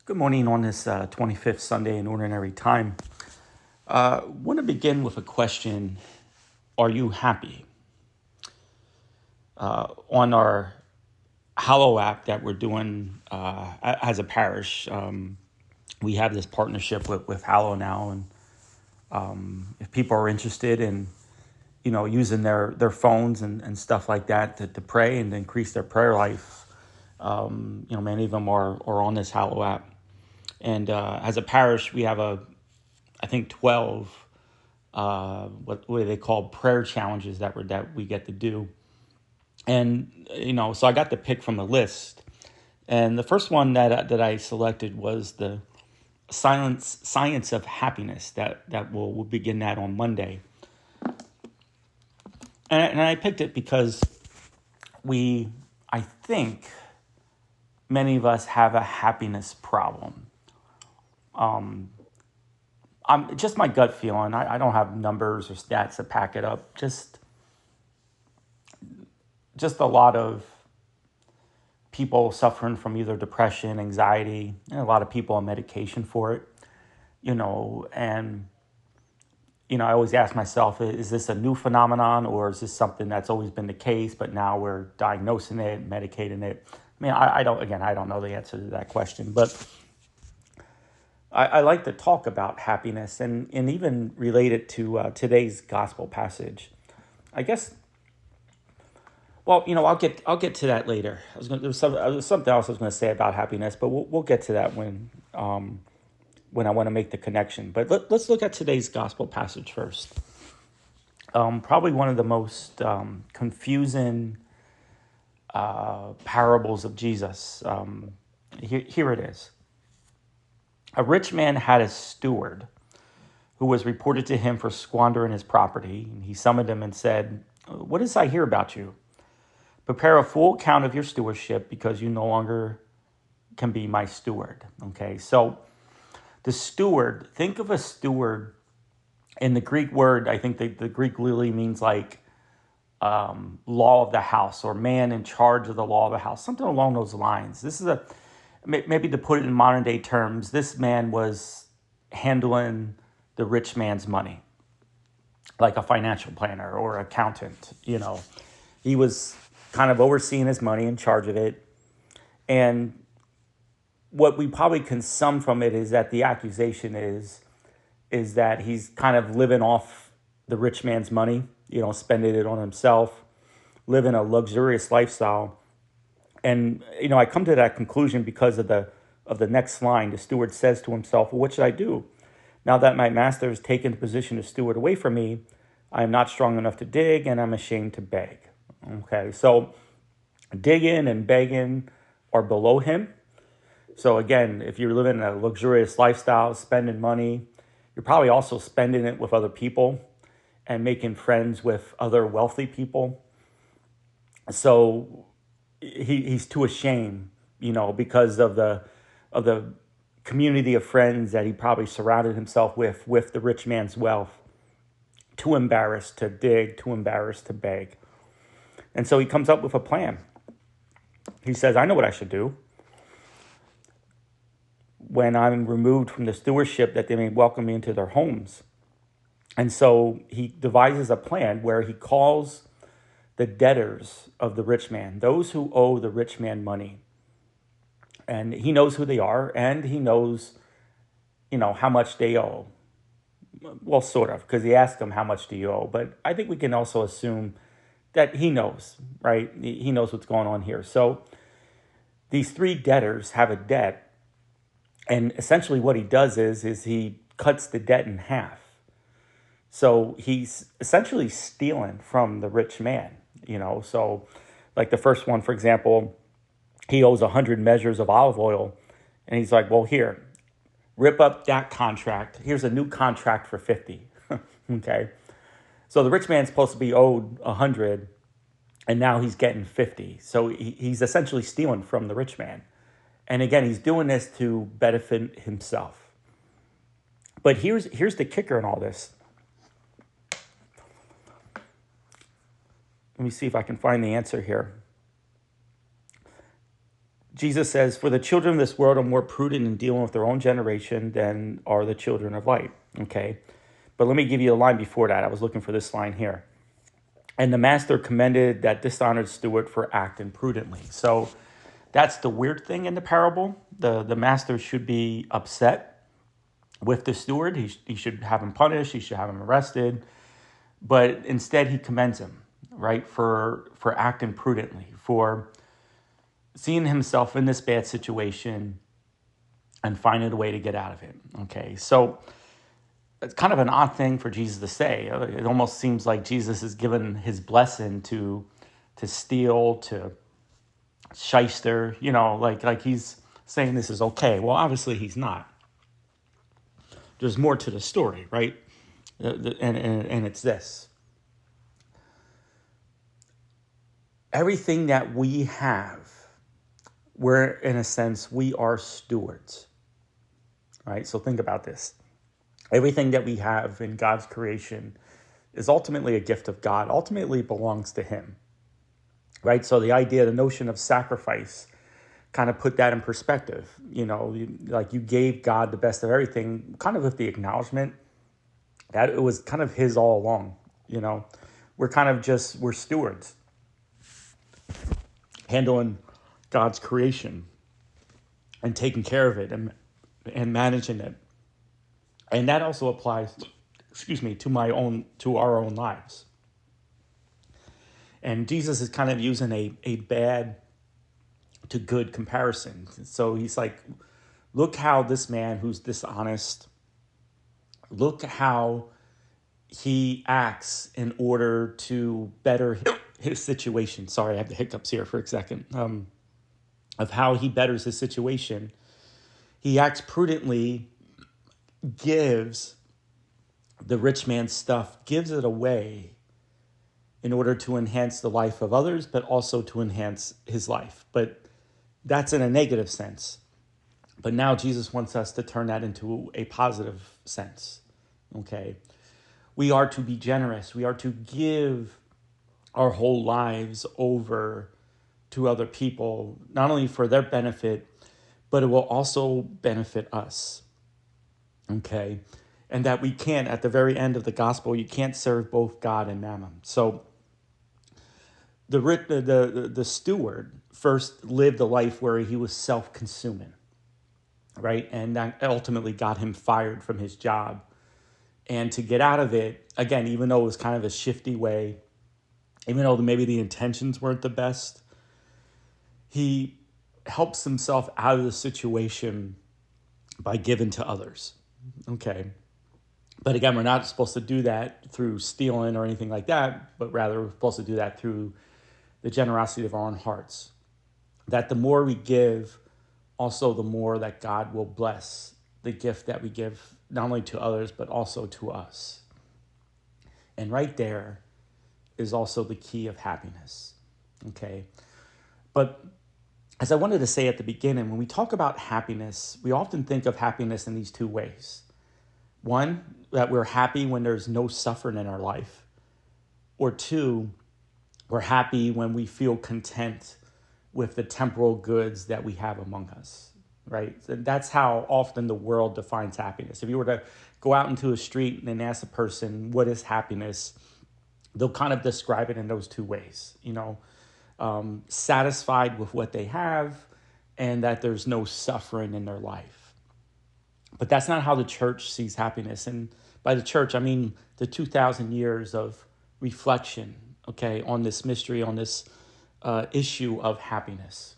Good morning on this 25th Sunday in Ordinary Time. I want to begin with a question. Are you happy? On our Hallow app that we're doing as a parish, we have this partnership with Hallow now. And if people are interested in, using their phones and stuff like that to pray and to increase their prayer life, many of them are on this Hallow app. And as a parish, we have I think 12 what are they called, prayer challenges that we get to do. And so I got to pick from a list, and the first one that I selected was the science of happiness that we'll begin that on Monday. And I picked it because I think many of us have a happiness problem. I'm just my gut feeling. I don't have numbers or stats to back it up. Just a lot of people suffering from either depression, anxiety, and a lot of people on medication for it, and I always ask myself, is this a new phenomenon, or is this something that's always been the case, but now we're diagnosing it, medicating it? I mean, I don't know the answer to that question, but I like to talk about happiness and even relate it to today's gospel passage. I guess. Well, I'll get to that later. There was something else I was going to say about happiness, but we'll get to that when I want to make the connection. But let's look at today's gospel passage first. Probably one of the most confusing parables of Jesus. Here it is. A rich man had a steward who was reported to him for squandering his property. He summoned him and said, "What does I hear about you? Prepare a full account of your stewardship because you no longer can be my steward." Okay, so the steward, think of a steward in the Greek word. I think the Greek literally means like law of the house, or man in charge of the law of the house, something along those lines. This is maybe to put it in modern day terms, this man was handling the rich man's money, like a financial planner or accountant. He was kind of overseeing his money, in charge of it. And what we probably can sum from it is that the accusation is that he's kind of living off the rich man's money, spending it on himself, living a luxurious lifestyle. And I come to that conclusion because of the next line. The steward says to himself, "Well, what should I do? Now that my master has taken the position of steward away from me, I am not strong enough to dig, and I'm ashamed to beg." Okay, so digging and begging are below him. So again, if you're living a luxurious lifestyle, spending money, you're probably also spending it with other people and making friends with other wealthy people. So he's too ashamed, because of the community of friends that he probably surrounded himself with the rich man's wealth, too embarrassed to dig, too embarrassed to beg. And so he comes up with a plan. He says, "I know what I should do. When I'm removed from the stewardship, that they may welcome me into their homes." And so he devises a plan where he calls the debtors of the rich man, those who owe the rich man money. And he knows who they are, and he knows, how much they owe. Well, sort of, because he asked them, "How much do you owe?" But I think we can also assume that he knows, right? He knows what's going on here. So these three debtors have a debt. And essentially what he does is he cuts the debt in half. So he's essentially stealing from the rich man, So like the first one, for example, he owes 100 measures of olive oil. And he's like, "Well, here, rip up that contract. Here's a new contract for 50." Okay. So the rich man's supposed to be owed 100, and now he's getting 50. So he's essentially stealing from the rich man. And again, he's doing this to benefit himself. But here's the kicker in all this. Let me see if I can find the answer here. Jesus says, "For the children of this world are more prudent in dealing with their own generation than are the children of light." Okay. But let me give you a line before that. I was looking for this line here. "And the master commended that dishonored steward for acting prudently." So that's the weird thing in the parable. The master should be upset with the steward. He should have him punished. He should have him arrested. But instead, he commends him, right, for acting prudently, for seeing himself in this bad situation and finding a way to get out of it. Okay, so it's kind of an odd thing for Jesus to say. It almost seems like Jesus is given his blessing to steal, to shyster, like he's saying this is okay. Well, obviously he's not. There's more to the story, right? And it's this. Everything that we have, we're, in a sense, we are stewards, right? So think about this. Everything that we have in God's creation is ultimately a gift of God, ultimately belongs to him, right? So the idea, the notion of sacrifice, kind of put that in perspective. Like you gave God the best of everything, kind of with the acknowledgement that it was kind of his all along. We're stewards handling God's creation and taking care of it and managing it. And that also applies, to our own lives. And Jesus is kind of using a bad to good comparison. So he's like, look how this man who's dishonest, look how he acts in order to better his situation. Sorry, I have the hiccups here for a second. Of how he betters his situation. He acts prudently, gives the rich man's stuff, gives it away in order to enhance the life of others, but also to enhance his life. But that's in a negative sense. But now Jesus wants us to turn that into a positive sense. Okay. We are to be generous. We are to give our whole lives over to other people, not only for their benefit, but it will also benefit us. Okay. And that we can't, at the very end of the gospel, you can't serve both God and mammon. So the steward first lived a life where he was self-consuming, right? And that ultimately got him fired from his job. And to get out of it, again, even though it was kind of a shifty way, even though maybe the intentions weren't the best, he helps himself out of the situation by giving to others. Okay. But again, we're not supposed to do that through stealing or anything like that, but rather we're supposed to do that through the generosity of our own hearts. That the more we give, also the more that God will bless the gift that we give, not only to others, but also to us. And right there is also the key of happiness. Okay. But as I wanted to say at the beginning, when we talk about happiness, we often think of happiness in these two ways. One, that we're happy when there's no suffering in our life. Or two, we're happy when we feel content with the temporal goods that we have among us, right? And that's how often the world defines happiness. If you were to go out into a street and ask a person, what is happiness? They'll kind of describe it in those two ways, satisfied with what they have and that there's no suffering in their life. But that's not how the church sees happiness. And by the church, I mean the 2,000 years of reflection, okay, on this mystery, on this issue of happiness.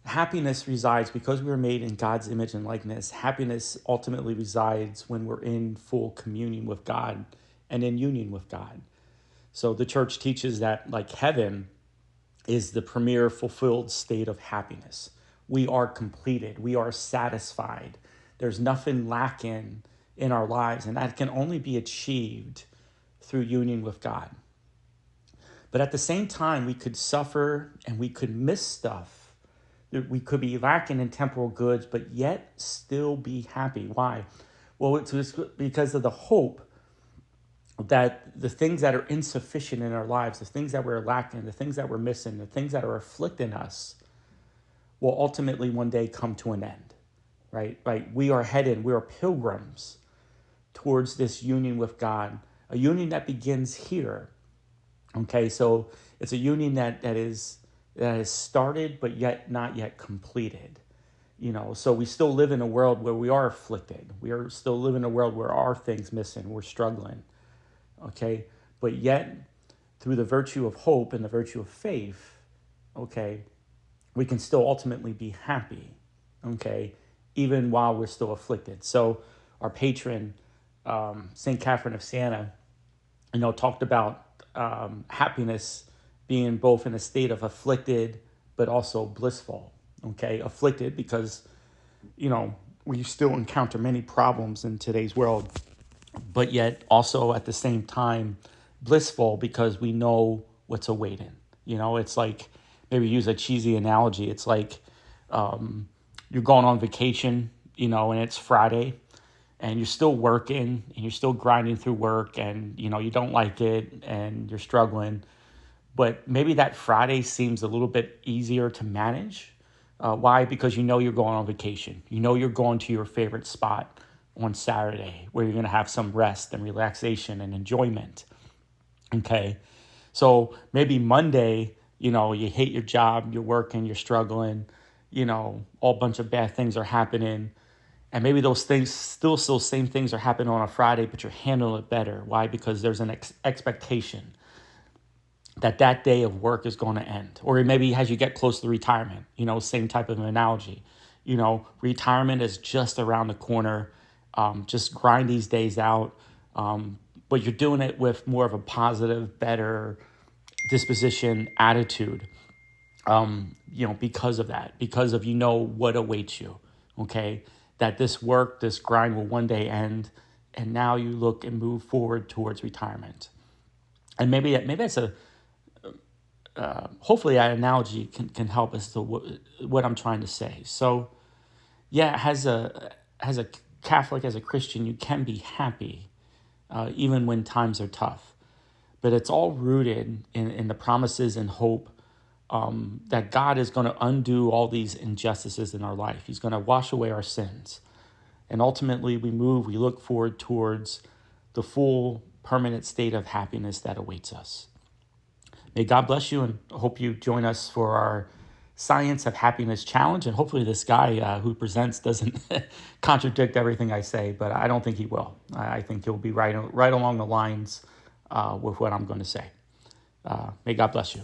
Happiness resides, because we were made in God's image and likeness, happiness ultimately resides when we're in full communion with God and in union with God. So the church teaches that like heaven is the premier fulfilled state of happiness. We are completed. We are satisfied. There's nothing lacking in our lives, and that can only be achieved through union with God. But at the same time, we could suffer and we could miss stuff. We could be lacking in temporal goods, but yet still be happy. Why? Well, it's because of the hope that the things that are insufficient in our lives, the things that we're lacking, the things that we're missing, the things that are afflicting us, will ultimately one day come to an end, right? Right? We are pilgrims towards this union with God, a union that begins here. Okay, so it's a union that is started but yet not yet completed. So we still live in a world where we are afflicted. We are still living in a world where our things missing. We're struggling. Okay, but yet through the virtue of hope and the virtue of faith, okay, we can still ultimately be happy. Okay, even while we're still afflicted. So our patron, Saint Catherine of Siena, talked about happiness being both in a state of afflicted but also blissful. Okay, afflicted because we still encounter many problems in today's world, but yet also at the same time blissful because we know what's awaiting. It's like, maybe use a cheesy analogy. It's like you're going on vacation, and it's Friday, and you're still working and you're still grinding through work, and you don't like it and you're struggling, but maybe that Friday seems a little bit easier to manage. Why? Because you're going on vacation. You're going to your favorite spot on Saturday where you're going to have some rest and relaxation and enjoyment. Okay. So maybe Monday, you hate your job, you're working, you're struggling, all bunch of bad things are happening. And maybe those things, still same things are happening on a Friday, but you're handling it better. Why? Because there's an expectation that day of work is going to end. Or maybe as you get close to retirement, same type of analogy. Retirement is just around the corner. Just grind these days out. But you're doing it with more of a positive, better disposition, attitude. Because of that, because of what awaits you. Okay, that this work, this grind will one day end, and now you look and move forward towards retirement. And maybe that's hopefully that analogy can help us to what I'm trying to say. So, yeah, as a Catholic, as a Christian, you can be happy even when times are tough. But it's all rooted in the promises and hope that God is going to undo all these injustices in our life. He's going to wash away our sins. And ultimately, we look forward towards the full, permanent state of happiness that awaits us. May God bless you, and hope you join us for our Science of Happiness Challenge. And hopefully this guy who presents doesn't contradict everything I say, but I don't think he will. I think he'll be right along the lines with what I'm going to say. May God bless you.